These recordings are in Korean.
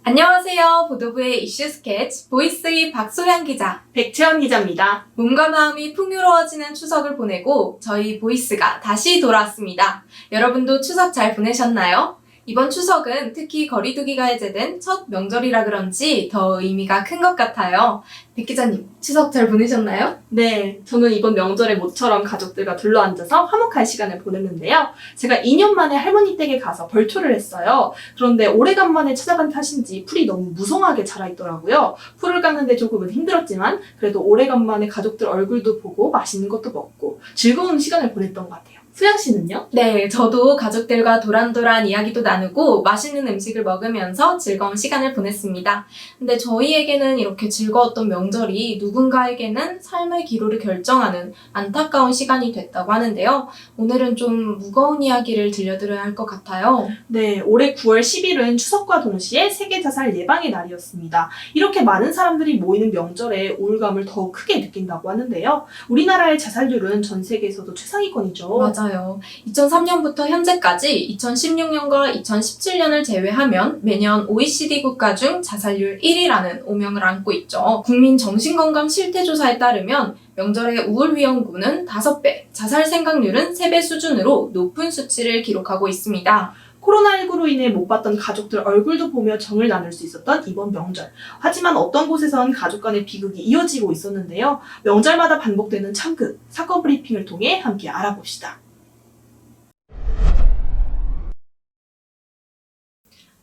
안녕하세요. 보도부의 이슈 스케치 보이스의 박소량 기자, 백채연 기자입니다. 몸과 마음이 풍요로워지는 추석을 보내고 저희 보이스가 다시 돌아왔습니다. 여러분도 추석 잘 보내셨나요? 이번 추석은 특히 거리두기가 해제된 첫 명절이라 그런지 더 의미가 큰 것 같아요. 백 기자님, 추석 잘 보내셨나요? 네, 저는 이번 명절에 모처럼 가족들과 둘러앉아서 화목한 시간을 보냈는데요. 제가 2년 만에 할머니 댁에 가서 벌초를 했어요. 그런데 오래간만에 찾아간 탓인지 풀이 너무 무성하게 자라있더라고요. 풀을 깎는데 조금은 힘들었지만 그래도 오래간만에 가족들 얼굴도 보고 맛있는 것도 먹고 즐거운 시간을 보냈던 것 같아요. 수양 씨는요? 네, 저도 가족들과 도란도란 이야기도 나누고 맛있는 음식을 먹으면서 즐거운 시간을 보냈습니다. 근데 저희에게는 이렇게 즐거웠던 명절이 누군가에게는 삶의 기로를 결정하는 안타까운 시간이 됐다고 하는데요. 오늘은 좀 무거운 이야기를 들려드려야 할 것 같아요. 네, 올해 9월 10일은 추석과 동시에 세계 자살 예방의 날이었습니다. 이렇게 많은 사람들이 모이는 명절에 우울감을 더 크게 느낀다고 하는데요. 우리나라의 자살률은 전 세계에서도 최상위권이죠. 맞아요. 2003년부터 현재까지 2016년과 2017년을 제외하면 매년 OECD 국가 중 자살률 1위라는 오명을 안고 있죠. 국민 정신건강 실태조사에 따르면 명절의 우울 위험군은 5배, 자살 생각률은 3배 수준으로 높은 수치를 기록하고 있습니다. 코로나19로 인해 못 봤던 가족들 얼굴도 보며 정을 나눌 수 있었던 이번 명절. 하지만 어떤 곳에선 가족 간의 비극이 이어지고 있었는데요. 명절마다 반복되는 참극, 사건 브리핑을 통해 함께 알아봅시다.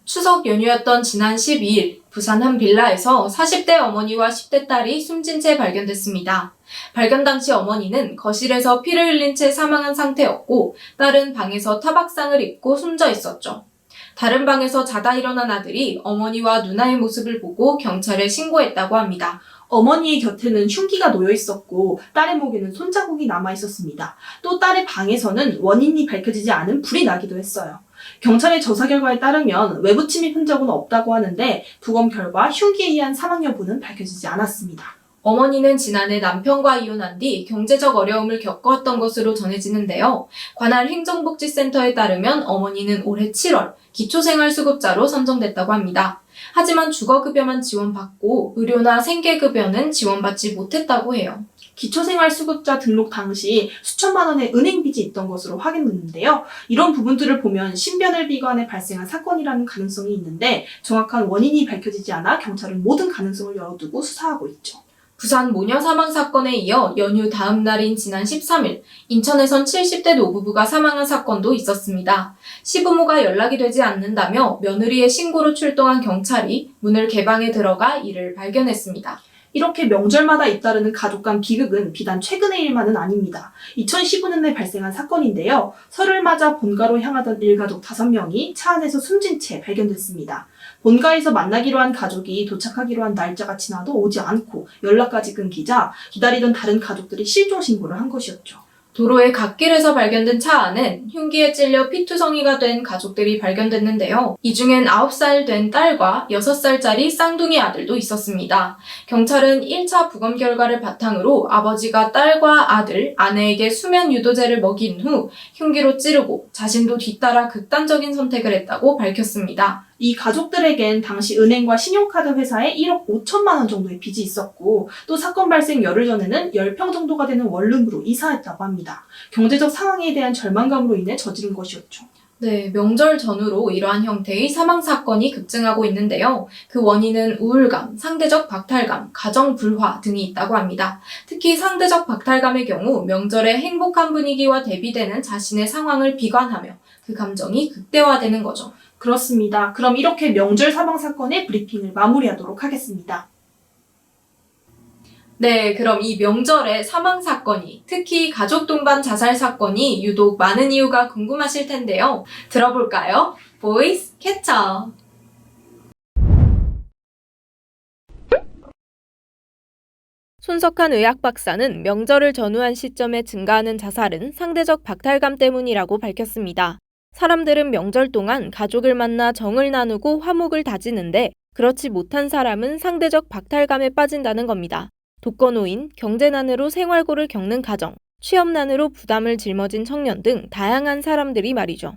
추석 연휴였던 지난 12일, 부산 한 빌라에서 40대 어머니와 10대 딸이 숨진 채 발견됐습니다. 발견 당시 어머니는 거실에서 피를 흘린 채 사망한 상태였고, 딸은 방에서 타박상을 입고 숨져 있었죠. 다른 방에서 자다 일어난 아들이 어머니와 누나의 모습을 보고 경찰에 신고했다고 합니다. 어머니의 곁에는 흉기가 놓여 있었고 딸의 목에는 손자국이 남아 있었습니다. 또 딸의 방에서는 원인이 밝혀지지 않은 불이 나기도 했어요. 경찰의 조사 결과에 따르면 외부 침입 흔적은 없다고 하는데 부검 결과 흉기에 의한 사망 여부는 밝혀지지 않았습니다. 어머니는 지난해 남편과 이혼한 뒤 경제적 어려움을 겪어왔던 것으로 전해지는데요. 관할 행정복지센터에 따르면 어머니는 올해 7월 기초생활수급자로 선정됐다고 합니다. 하지만 주거급여만 지원받고 의료나 생계급여는 지원받지 못했다고 해요. 기초생활수급자 등록 당시 수천만 원의 은행 빚이 있던 것으로 확인됐는데요. 이런 부분들을 보면 신변을 비관해 발생한 사건이라는 가능성이 있는데 정확한 원인이 밝혀지지 않아 경찰은 모든 가능성을 열어두고 수사하고 있죠. 부산 모녀 사망 사건에 이어 연휴 다음 날인 지난 13일, 인천에선 70대 노부부가 사망한 사건도 있었습니다. 시부모가 연락이 되지 않는다며 며느리의 신고로 출동한 경찰이 문을 개방해 들어가 이를 발견했습니다. 이렇게 명절마다 잇따르는 가족 간 비극은 비단 최근의 일만은 아닙니다. 2015년에 발생한 사건인데요. 설을 맞아 본가로 향하던 일가족 5명이 차 안에서 숨진 채 발견됐습니다. 본가에서 만나기로 한 가족이 도착하기로 한 날짜가 지나도 오지 않고 연락까지 끊기자 기다리던 다른 가족들이 실종 신고를 한 것이었죠. 도로의 갓길에서 발견된 차 안엔 흉기에 찔려 피투성이가 된 가족들이 발견됐는데요. 이 중엔 9살 된 딸과 6살짜리 쌍둥이 아들도 있었습니다. 경찰은 1차 부검 결과를 바탕으로 아버지가 딸과 아들, 아내에게 수면 유도제를 먹인 후 흉기로 찌르고 자신도 뒤따라 극단적인 선택을 했다고 밝혔습니다. 이 가족들에겐 당시 은행과 신용카드 회사에 1억 5천만 원 정도의 빚이 있었고 또 사건 발생 열흘 전에는 10평 정도가 되는 원룸으로 이사했다고 합니다. 경제적 상황에 대한 절망감으로 인해 저지른 것이었죠. 네, 명절 전후로 이러한 형태의 사망 사건이 급증하고 있는데요. 그 원인은 우울감, 상대적 박탈감, 가정 불화 등이 있다고 합니다. 특히 상대적 박탈감의 경우 명절의 행복한 분위기와 대비되는 자신의 상황을 비관하며 그 감정이 극대화되는 거죠. 그렇습니다. 그럼 이렇게 명절 사망 사건의 브리핑을 마무리하도록 하겠습니다. 네, 그럼 이 명절의 사망 사건이, 특히 가족 동반 자살 사건이 유독 많은 이유가 궁금하실 텐데요. 들어볼까요? 보이스 캐쳐! 손석한 의학 박사는 명절을 전후한 시점에 증가하는 자살은 상대적 박탈감 때문이라고 밝혔습니다. 사람들은 명절 동안 가족을 만나 정을 나누고 화목을 다지는데 그렇지 못한 사람은 상대적 박탈감에 빠진다는 겁니다. 독거노인, 경제난으로 생활고를 겪는 가정, 취업난으로 부담을 짊어진 청년 등 다양한 사람들이 말이죠.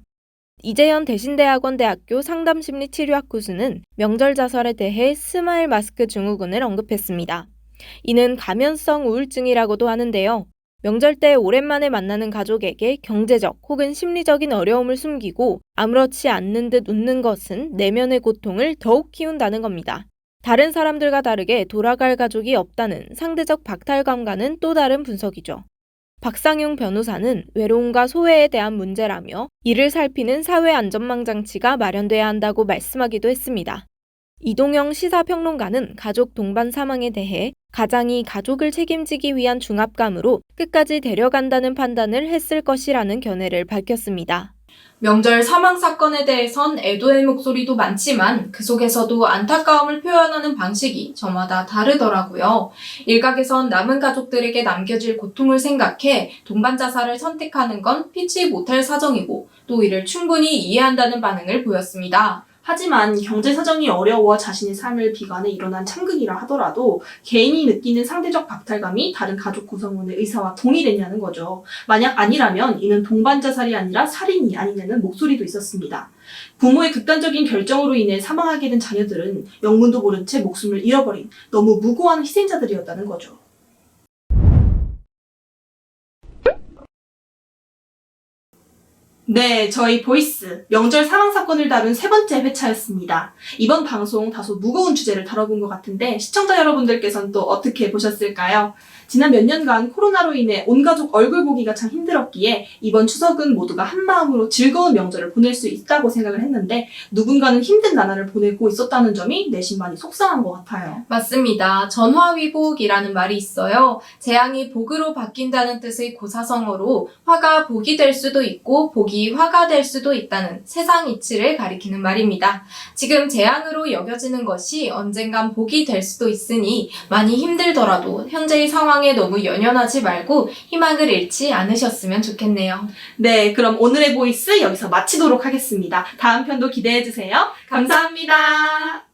이재현 대신대학원대학교 상담심리치료학 교수는 명절 자살에 대해 스마일 마스크 증후군을 언급했습니다. 이는 가면성 우울증이라고도 하는데요. 명절 때 오랜만에 만나는 가족에게 경제적 혹은 심리적인 어려움을 숨기고 아무렇지 않는 듯 웃는 것은 내면의 고통을 더욱 키운다는 겁니다. 다른 사람들과 다르게 돌아갈 가족이 없다는 상대적 박탈감과는 또 다른 분석이죠. 박상용 변호사는 외로움과 소외에 대한 문제라며 이를 살피는 사회 안전망 장치가 마련돼야 한다고 말씀하기도 했습니다. 이동영 시사평론가는 가족 동반 사망에 대해 가장이 가족을 책임지기 위한 중압감으로 끝까지 데려간다는 판단을 했을 것이라는 견해를 밝혔습니다. 명절 사망 사건에 대해선 애도의 목소리도 많지만 그 속에서도 안타까움을 표현하는 방식이 저마다 다르더라고요. 일각에선 남은 가족들에게 남겨질 고통을 생각해 동반 자살을 선택하는 건 피치 못할 사정이고 또 이를 충분히 이해한다는 반응을 보였습니다. 하지만 경제 사정이 어려워 자신의 삶을 비관해 일어난 참극이라 하더라도 개인이 느끼는 상대적 박탈감이 다른 가족 구성원의 의사와 동일했냐는 거죠. 만약 아니라면 이는 동반 자살이 아니라 살인이 아니냐는 목소리도 있었습니다. 부모의 극단적인 결정으로 인해 사망하게 된 자녀들은 영문도 모른 채 목숨을 잃어버린 너무 무고한 희생자들이었다는 거죠. 네, 저희 보이스 명절 사망 사건을 다룬 세 번째 회차였습니다. 이번 방송 다소 무거운 주제를 다뤄본 것 같은데 시청자 여러분들께서는 또 어떻게 보셨을까요? 지난 몇 년간 코로나로 인해 온 가족 얼굴 보기가 참 힘들었기에 이번 추석은 모두가 한마음으로 즐거운 명절을 보낼 수 있다고 생각을 했는데 누군가는 힘든 나날을 보내고 있었다는 점이 내심 많이 속상한 것 같아요. 맞습니다. 전화위복이라는 말이 있어요. 재앙이 복으로 바뀐다는 뜻의 고사성어로 화가 복이 될 수도 있고 복이 화가 될 수도 있다는 세상 이치를 가리키는 말입니다. 지금 재앙으로 여겨지는 것이 언젠간 복이 될 수도 있으니 많이 힘들더라도 현재의 상황에 너무 연연하지 말고 희망을 잃지 않으셨으면 좋겠네요. 네, 그럼 오늘의 보이스 여기서 마치도록 하겠습니다. 다음 편도 기대해주세요. 감사합니다.